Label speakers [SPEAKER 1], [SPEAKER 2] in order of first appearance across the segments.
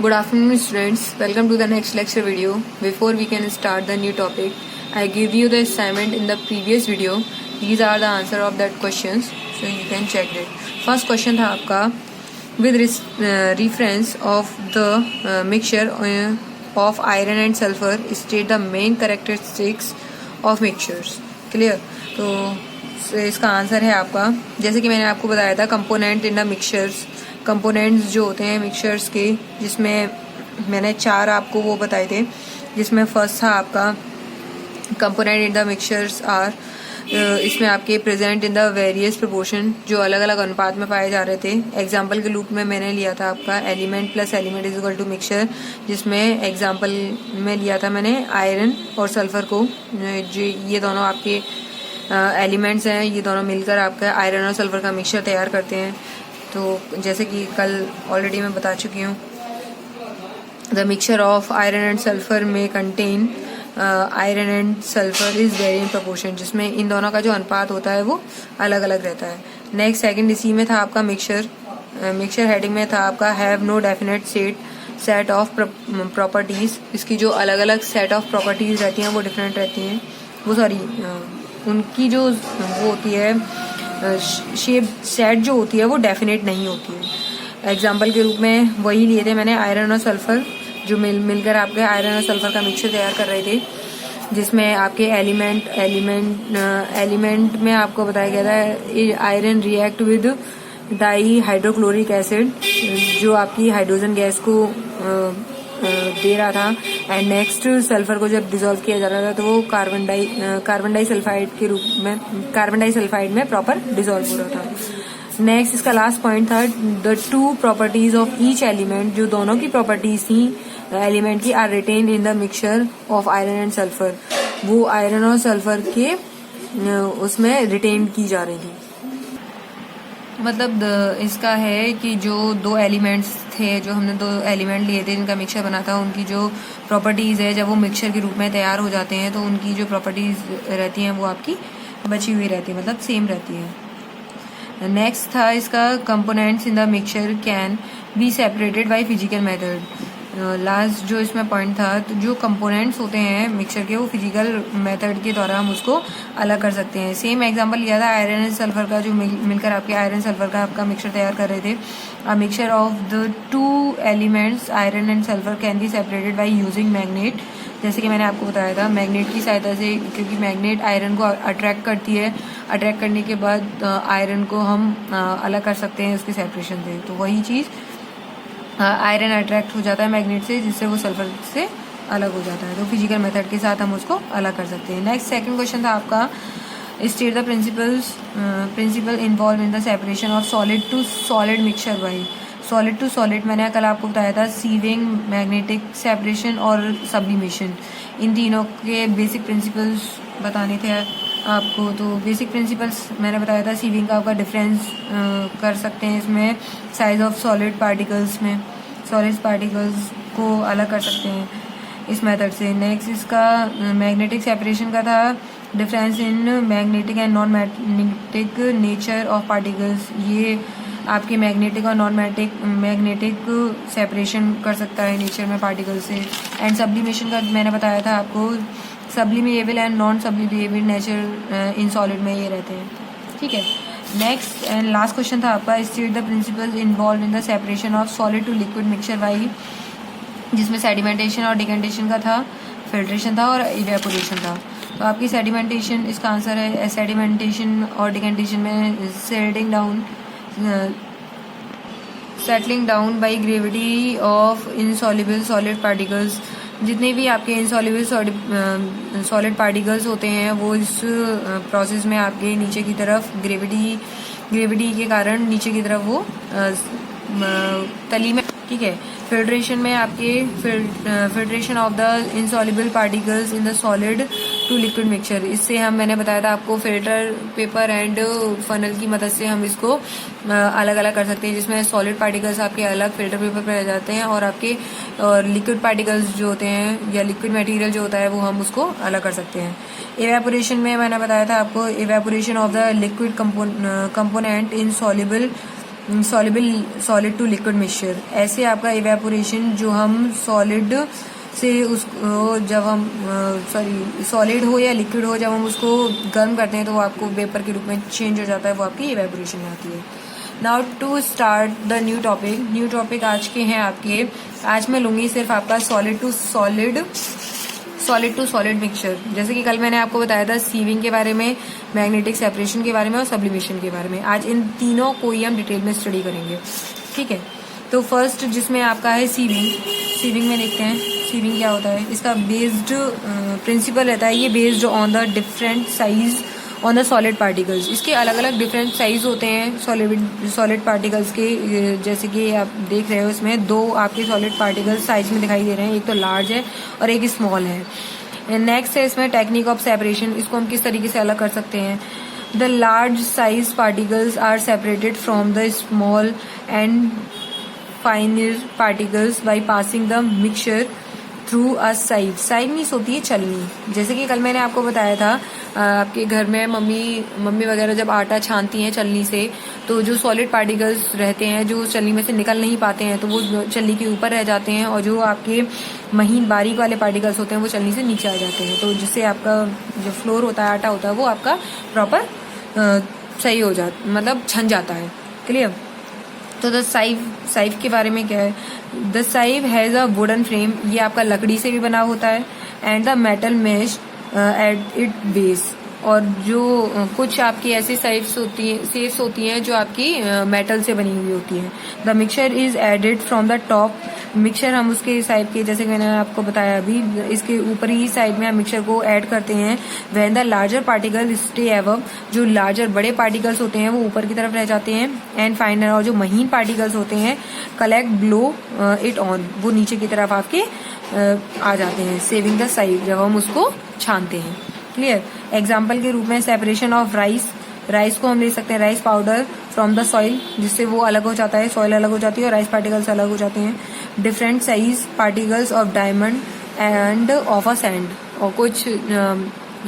[SPEAKER 1] Good afternoon, students. Welcome to the next lecture video. Before we can start the new topic, I give you the assignment in the previous video. These are the answer of that questions, so you can check it. First question था आपका, with reference of the mixture of iron and sulfur, state the main characteristics of mixtures. Clear? तो इसका answer है आपका, जैसे कि मैंने आपको बताया था, component in the mixtures. Components जो होते हैं मिक्सचर्स के, जिसमें मैंने 4 आपको वो बताए थे. जिसमें फर्स्ट था आपका component in the mixtures are, इसमें आपके present in the various proportion, जो अलग अलग अनुपात में पाए जा रहे थे. एग्जाम्पल के रूप में मैंने लिया था आपका element plus element is equal to mixture, जिसमें एग्जाम्पल में लिया था मैंने आयरन और सल्फर को. जो ये दोनों आपके एलिमेंट्स हैं, ये दोनों मिलकर आपका आयरन और सल्फर का मिक्सचर तैयार करते हैं. तो जैसे कि कल ऑलरेडी मैं बता चुकी हूँ, the mixture of iron and sulphur में contain iron and sulphur is very in proportion, जिसमें इन दोनों का जो अनुपात होता है वो अलग अलग रहता है. नेक्स्ट सेकंड इसी में था आपका मिक्सचर हेडिंग में था आपका have no definite set of properties. इसकी जो अलग अलग सेट ऑफ प्रॉपर्टीज रहती हैं वो डिफरेंट रहती हैं. उनकी जो वो होती है शेप सेट जो होती है वो डेफिनेट नहीं होती है. एग्जाम्पल के रूप में वही लिए थे मैंने, आयरन और सल्फर जो मिलकर आपके आयरन और सल्फर का मिक्सचर तैयार कर रहे थे, जिसमें आपके एलिमेंट में आपको बताया गया था iron react with di hydrochloric acid, जो आपकी हाइड्रोजन गैस को दे रहा था. एंड नेक्स्ट सल्फर को जब डिसॉल्व किया जा रहा था तो वो कार्बन डाइसल्फाइड के रूप में, कार्बन डाइसल्फाइड में प्रॉपर डिसॉल्व हो रहा था. नेक्स्ट इसका लास्ट पॉइंट था the two properties of each element, जो दोनों की प्रॉपर्टीज थी एलिमेंट की, are retain in the mixture of iron and sulphur. वो आयरन और सल्फर के उसमें रिटेन की जा रही थी. मतलब इसका है कि जो 2 एलिमेंट्स थे, जो हमने 2 एलिमेंट लिए थे जिनका मिक्सचर बना था, उनकी जो प्रॉपर्टीज़ है जब वो मिक्सचर के रूप में तैयार हो जाते हैं तो उनकी जो प्रॉपर्टीज़ रहती हैं वो आपकी बची हुई रहती है, मतलब सेम रहती है. नेक्स्ट था इसका components in the mixture can be separated by physical method. Last जो इसमें पॉइंट था, तो जो कंपोनेंट्स होते हैं मिक्सचर के वो फिजिकल मेथड के द्वारा हम उसको अलग कर सकते हैं. सेम एग्जांपल लिया था आयरन एंड सल्फर का, जो मिलकर आपके आयरन सल्फर का आपका मिक्सचर तैयार कर रहे थे. A mixture of the 2 elements iron and sulphur can be separated by using magnet. जैसे कि मैंने आपको बताया था, मैग्नेट की सहायता से, क्योंकि मैग्नेट आयरन को अट्रैक्ट करती है, अट्रैक्ट करने के बाद आयरन को हम अलग कर सकते हैं उसके सेपरेशन से. तो वही चीज़ आयरन अट्रैक्ट हो जाता है मैग्नेट से, जिससे वो सल्फर से अलग हो जाता है. तो फिजिकल मेथड के साथ हम उसको अलग कर सकते हैं. नेक्स्ट सेकंड क्वेश्चन था आपका, state the principle involve in the separation of solid to solid mixture by. Solid to solid मैंने कल आपको बताया था, सीविंग, मैग्नेटिक सेपरेशन और सब्लिमेशन. इन तीनों के बेसिक प्रिंसिपल्स बताने थे आपको. तो बेसिक प्रिंसिपल्स मैंने बताया था, सीविंग का आपका डिफरेंस कर सकते हैं इसमें साइज ऑफ सॉलिड पार्टिकल्स में, सॉलिड पार्टिकल्स को अलग कर सकते हैं इस मेथड से. नेक्स्ट इसका मैग्नेटिक सेपरेशन का था, difference in magnetic and non magnetic nature of particles. ये आपके मैग्नेटिक और नॉन मैग्नेटिक सेपरेशन कर सकता है नेचर में पार्टिकल से. एंड सब्लिमेशन का मैंने बताया था आपको, sublimable and non sublimable nature in solid में ये रहते हैं. ठीक है. नेक्स्ट एंड लास्ट क्वेश्चन था आपका, state the principle involve in the separation of solid to liquid mixture by, जिसमें सेडिमेंटेशन और डिकेंटेशन का था, फिल्ट्रेशन था और इवेपोरेशन था. तो आपकी सेडिमेंटेशन, इसका आंसर है सेडिमेंटेशन और डिकेंटेशन में settling down by gravity of insoluble solid particles. जितने भी आपके इनसॉल्युबल सॉलिड पार्टिकल्स होते हैं वो इस प्रोसेस में आपके नीचे की तरफ ग्रेविटी के कारण नीचे की तरफ वो तली में. ठीक है. फिल्ट्रेशन में आपके filtration of the insoluble particles in the solid to liquid mixture. इससे हम, मैंने बताया था आपको, फिल्टर पेपर एंड फनल की मदद से हम इसको अलग अलग कर सकते हैं, जिसमें सॉलिड पार्टिकल्स आपके अलग फिल्टर पेपर पर रह जाते हैं और आपके लिक्विड पार्टिकल्स जो होते हैं या लिक्विड मटेरियल जो होता है वो हम उसको अलग कर सकते हैं. इवेपोरेशन में मैंने बताया था आपको, evaporation of the liquid component in soluble solid to liquid mixture. ऐसे आपका इवेपोरेशन जो हम सॉलिड से उसको जब हम सॉलिड हो या लिक्विड हो, जब हम उसको गर्म करते हैं तो वो आपको वेपर के रूप में चेंज हो जाता है, वो आपकी इवेपोरेशन में आती है। Now to start the new topic आज के हैं आपके, आज मैं लूंगी सिर्फ आपका सॉलिड टू सॉलिड मिक्सचर। जैसे कि कल मैंने आपको बताया था सीविंग के बारे में, मैग्नेटिक सेपरेशन के बारे में और सब्लिमेशन के बारे में। आज इन तीनों को ही हम डिटेल में स्टडी करेंगे, ठीक है। तो फर्स्ट जिसमें आपका है सीविंग में देखते हैं सीविंग क्या होता है। इसका बेस्ड प्रिंसिपल रहता है, ये based on the different size on the solid particles. इसके अलग अलग डिफरेंट साइज होते हैं सॉलिड पार्टिकल्स के। जैसे कि आप देख रहे हो इसमें दो आपके सॉलिड पार्टिकल्स साइज में दिखाई दे रहे हैं, एक तो लार्ज है और एक स्मॉल है। नेक्स्ट है इसमें टेक्निक ऑफ सेपरेशन, इसको हम किस तरीके से अलग कर सकते हैं। The large size particles are separated from the small and finer particles by passing the mixture through a sieve means होती है छलनी। जैसे कि कल मैंने आपको बताया था आपके घर में मम्मी वगैरह जब आटा छानती हैं छलनी से, तो जो सॉलिड पार्टिकल्स रहते हैं जो छलनी में से निकल नहीं पाते हैं तो वो छलनी के ऊपर रह जाते हैं, और जो आपके महीन बारीक वाले पार्टिकल्स होते हैं वो छलनी से नीचे आ जाते हैं। तो जिससे आपका जो फ्लोर होता है, आटा होता है, वो आपका प्रॉपर सही हो जाता, मतलब छन जाता है। क्लियर। तो द साइव के बारे में क्या है। The sieve has a wooden frame, ये आपका लकड़ी से भी बना होता है, and the metal mesh at it base. और जो कुछ आपकी ऐसी सेफ्स होती हैं जो आपकी मेटल से बनी हुई होती है। The mixture is added from the top, mixture हम उसके साइड के, जैसे मैंने आपको बताया अभी, इसके ऊपर ही साइड में हम मिक्सचर को ऐड करते हैं। When the larger particle stay above, जो लार्जर बड़े पार्टिकल्स होते हैं वो ऊपर की तरफ रह जाते हैं, एंड फाइनल, और जो महीन पार्टिकल्स होते हैं कलेक्ट ब्लो इट ऑन, वो नीचे की तरफ आपके आ जाते हैं। सेविंग द साइड, जब हम उसको छानते हैं। क्लियर। एग्जाम्पल के रूप में सेपरेशन ऑफ राइस को हम ले सकते हैं, rice powder from the soil, जिससे वो अलग हो जाता है, सॉइल अलग हो जाती है और राइस पार्टिकल्स अलग हो जाते हैं। Different size particles of diamond end of a sand, और कुछ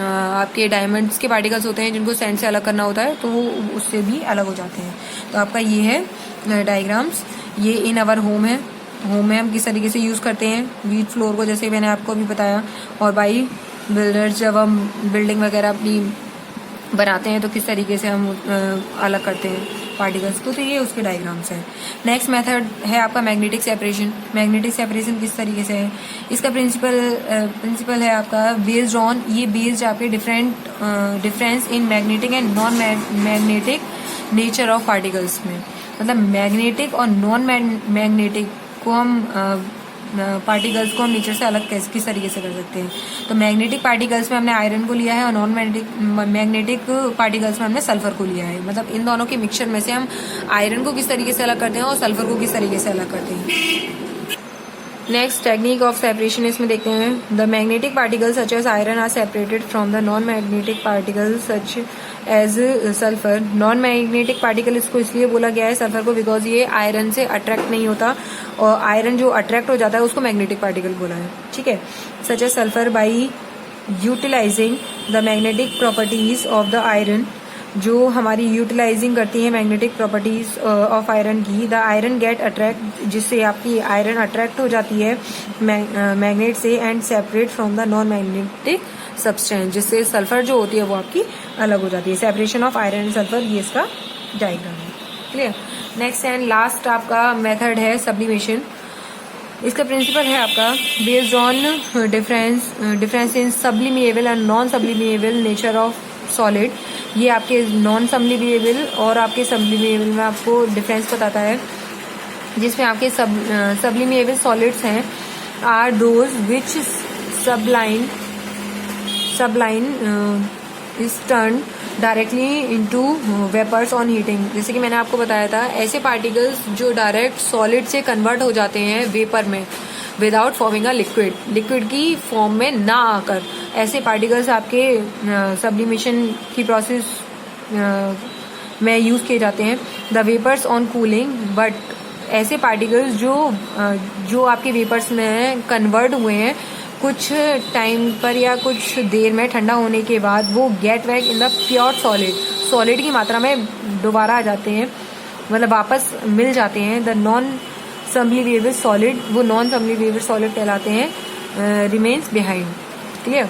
[SPEAKER 1] आपके डायमंड्स के पार्टिकल्स होते हैं जिनको सैंड से अलग करना होता है, तो वो उससे भी अलग हो जाते हैं। तो आपका ये है डायग्राम्स, ये इन अवर होम में हम किस तरीके से यूज करते हैं वीट फ्लोर को, जैसे मैंने आपको अभी बताया। और बाई बिल्डर्स, जब हम बिल्डिंग वगैरह अपनी बनाते हैं तो किस तरीके से हम अलग करते हैं पार्टिकल्स को, तो ये उसके डायग्राम्स हैं। नेक्स्ट मेथड है आपका मैग्नेटिक सेपरेशन किस तरीके से है। इसका प्रिंसिपल है आपका बेस्ड ऑन, ये बेस्ड आपके difference in magnetic and non magnetic nature of particles में। मतलब मैग्नेटिक और नॉन मैग्नेटिक को हम पार्टिकल्स को हम नेचर से अलग किस तरीके से कर सकते हैं। तो मैग्नेटिक पार्टिकल्स में हमने आयरन को लिया है और नॉन मैग्नेटिक पार्टिकल्स में हमने सल्फर को लिया है। मतलब इन दोनों के मिक्सचर में से हम आयरन को किस तरीके से अलग करते हैं और सल्फर को किस तरीके से अलग करते हैं। नेक्स्ट टेक्निक ऑफ सेपरेशन इसमें देखते हैं। The magnetic particles such as iron are separated from the non magnetic particles such as sulphur. Non magnetic particle इसको इसलिए बोला गया है सल्फर को, बिकॉज ये आयरन से अट्रैक्ट नहीं होता, और आयरन जो अट्रैक्ट हो जाता है उसको मैग्नेटिक पार्टिकल बोला है, ठीक है। Such as sulphur by utilising the magnetic properties of the iron, जो हमारी यूटिलाइजिंग करती है मैग्नेटिक प्रॉपर्टीज ऑफ आयरन की। द आयरन गेट अट्रैक्ट, जिससे आपकी आयरन अट्रैक्ट हो जाती है मैग्नेट से, and separate from the non magnetic substance, जिससे सल्फर जो होती है वो आपकी अलग हो जाती है। Separation of iron and sulphur, ये इसका डायग्राम है। क्लियर। नेक्स्ट एंड लास्ट आपका मेथड है सब्लिमेशन। इसका प्रिंसिपल है आपका based on difference in sublimable and non sublimable nature of solid. ये आपके नॉन सब्लिमेबल और आपके सब्लिमेबल में आपको डिफरेंस बताता है, जिसमें आपके सब्लिमेबल सॉलिड्स हैं are those which sublime is turn directly into vapours on heating. जैसे कि मैंने आपको बताया था, ऐसे पार्टिकल्स जो डायरेक्ट सॉलिड से कन्वर्ट हो जाते हैं वेपर में विदाउट फॉर्मिंग अ लिक्विड की फॉर्म में ना आकर, ऐसे पार्टिकल्स आपके सब्लिमेशन की प्रोसेस में यूज किए जाते हैं। The vapours on cooling, but ऐसे पार्टिकल्स जो आपके वेपर्स में कन्वर्ट हुए हैं कुछ टाइम पर या कुछ देर में ठंडा होने के बाद वो get back in the pure solid की मात्रा में दोबारा आ जाते हैं मतलब वापस मिल जाते हैं। द नॉन सबलिमेबल सॉलिड, वो नॉन सबलिमेबल सॉलिड कहलाते हैं, रिमेन्स बिहाइंड। क्लियर।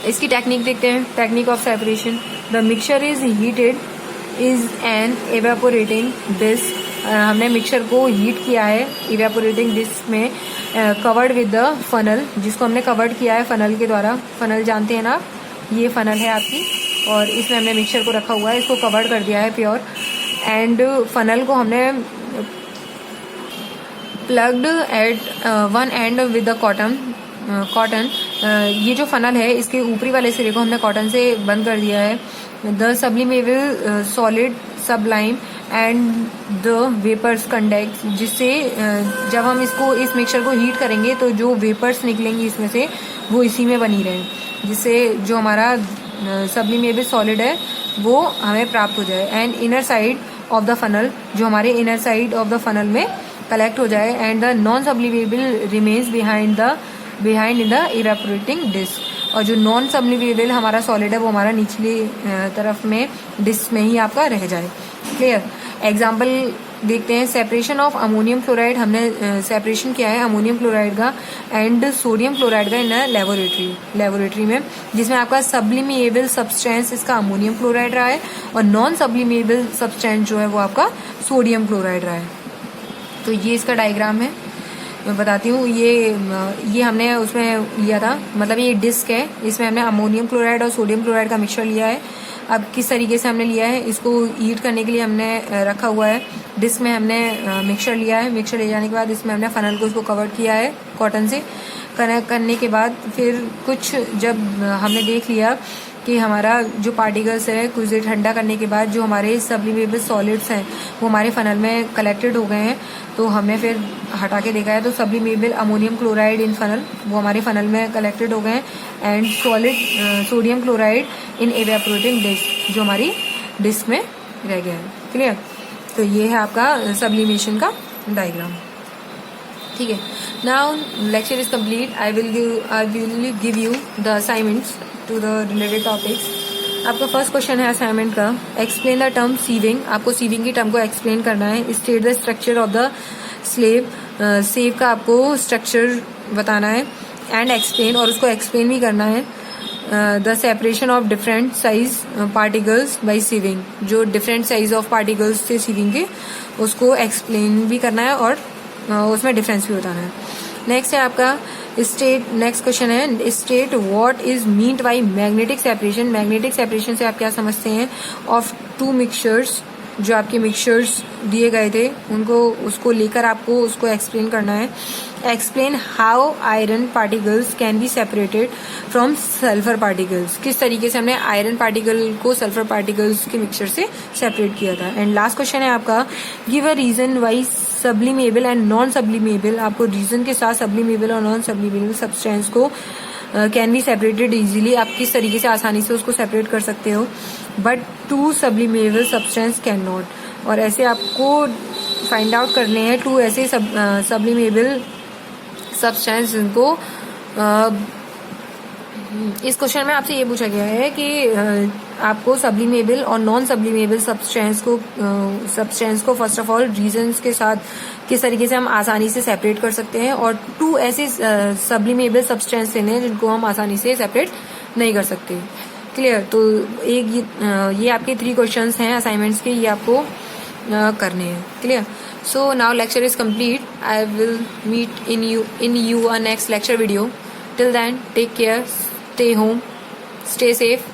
[SPEAKER 1] इसकी टेक्निक देखते हैं, technique of separation. The mixture is heated is an evaporating dish, हमने मिक्सचर को हीट किया है इवेपोरेटिंग डिस्क में, कवर्ड विद द फनल, जिसको हमने कवर्ड किया है फनल के द्वारा। फनल जानते हैं ना, ये फनल है आपकी, और इसमें हमने मिक्सचर को रखा हुआ है, इसको कवर्ड कर दिया है प्योर। एंड फनल को हमने plugged at one end with the cotton, ये जो फनल है इसके ऊपरी वाले सिरे को हमने कॉटन से बंद कर दिया है। The sublimable solid sublime and the vapours conduct, जिससे जब हम इस मिक्सचर को हीट करेंगे तो जो वेपर्स निकलेंगी इसमें से वो इसी में बनी रहे, जिससे जो हमारा सब्लिमेबल सॉलिड है वो हमें प्राप्त हो जाए। And inner side of the funnel, जो हमारे inner side of the funnel में कलेक्ट हो जाए। And the non sublimable remains behind in the evaporating disc, और जो नॉन सब्लिमेबल हमारा सॉलिड है वो हमारा निचली तरफ में डिस्क में ही आपका रह जाए। क्लियर। एग्जाम्पल देखते हैं, सेपरेशन ऑफ अमोनियम क्लोराइड, हमने सेपरेशन किया है अमोनियम क्लोराइड का एंड सोडियम क्लोराइड का इन लेबोरेटरी में, जिसमें आपका सब्लिमेबल सब्सटेंस इसका अमोनियम क्लोराइड रहा है और नॉन सब्लिमेबल सब्सटेंस जो है वो आपका सोडियम क्लोराइड रहा है। तो ये इसका डायग्राम है, मैं बताती हूँ। ये हमने उसमें लिया था, मतलब ये डिस्क है, इसमें हमने अमोनियम क्लोराइड और सोडियम क्लोराइड का मिक्सचर लिया है। अब किस तरीके से हमने लिया है, इसको हीट करने के लिए हमने रखा हुआ है। डिस्क में हमने मिक्सचर लिया है, मिक्सचर ले जाने के बाद इसमें हमने फनल को उसको कवर किया है कॉटन से। कनेक्ट करने के बाद फिर कुछ जब हमने देख लिया कि हमारा जो पार्टिकल्स है, कुछ देर ठंडा करने के बाद जो हमारे सब्लिमेबल सॉलिड्स हैं वो हमारे फनल में कलेक्टेड हो गए हैं, तो हमने फिर हटा के देखा है तो sublimable ammonium chloride in funnel वो हमारे फनल में कलेक्टेड हो गए हैं, and solid sodium chloride in evaporating dish जो हमारी डिस्क में रह गया है। क्लियर। तो ये है आपका सब्लिमेशन का डायग्राम। ठीक है। Now lecture is complete. I will give you the assignments to the related topics. आपका फर्स्ट क्वेश्चन है असाइनमेंट का, एक्सप्लेन द टर्म सीविंग। आपको सीविंग की टर्म को एक्सप्लेन करना है। State the structure of the sieve, sieve का आपको स्ट्रक्चर बताना है एंड एक्सप्लेन, और उसको एक्सप्लेन भी करना है। The separation of different size particles by sieving, जो डिफरेंट साइज ऑफ पार्टिकल्स थे सीविंग के उसको एक्सप्लेन भी करना है और उसमें डिफरेंस भी बताना है। नेक्स्ट है आपका स्टेट, नेक्स्ट क्वेश्चन है state what is meant by magnetic separation. Magnetic separation से आप क्या समझते हैं ऑफ टू मिक्सचर्स, जो आपके मिक्सचर्स दिए गए थे उनको उसको लेकर आपको उसको एक्सप्लेन करना है। Explain how iron particles can be separated from sulphur particles, किस तरीके से हमने आयरन पार्टिकल को सल्फर पार्टिकल्स के मिक्सचर से सेपरेट किया था। एंड लास्ट क्वेश्चन है आपका give a reason why sublimable and non sublimable, आपको रीजन के साथ सब्लिमेबल और नॉन सब्लिमेबल सब्सटेंस को कैन बी सेपरेटेड इजीली, आप किस तरीके से आसानी से उसको सेपरेट कर सकते हो, but two sublimable substance can not. और ऐसे आपको फाइंड आउट करने हैं टू ऐसे सब्लिमेबल सब्सटेंस जिनको इस क्वेश्चन में आपसे ये पूछा गया है कि आपको सब्लिमेबल और नॉन सब्लिमेबल सब्सटेंस को फर्स्ट ऑफ ऑल रीजंस के साथ किस तरीके से हम आसानी से सेपरेट कर सकते हैं, और टू ऐसे सब्लिमेबल सब्सटेंस लेने हैं जिनको हम आसानी से सेपरेट नहीं कर सकते। क्लियर। तो एक ये आपके 3 क्वेश्चंस हैं असाइनमेंट्स के, ये आपको करने हैं। Clear. So now lecture is complete. I will meet in you a next lecture video. Till then, take care, stay home, stay safe.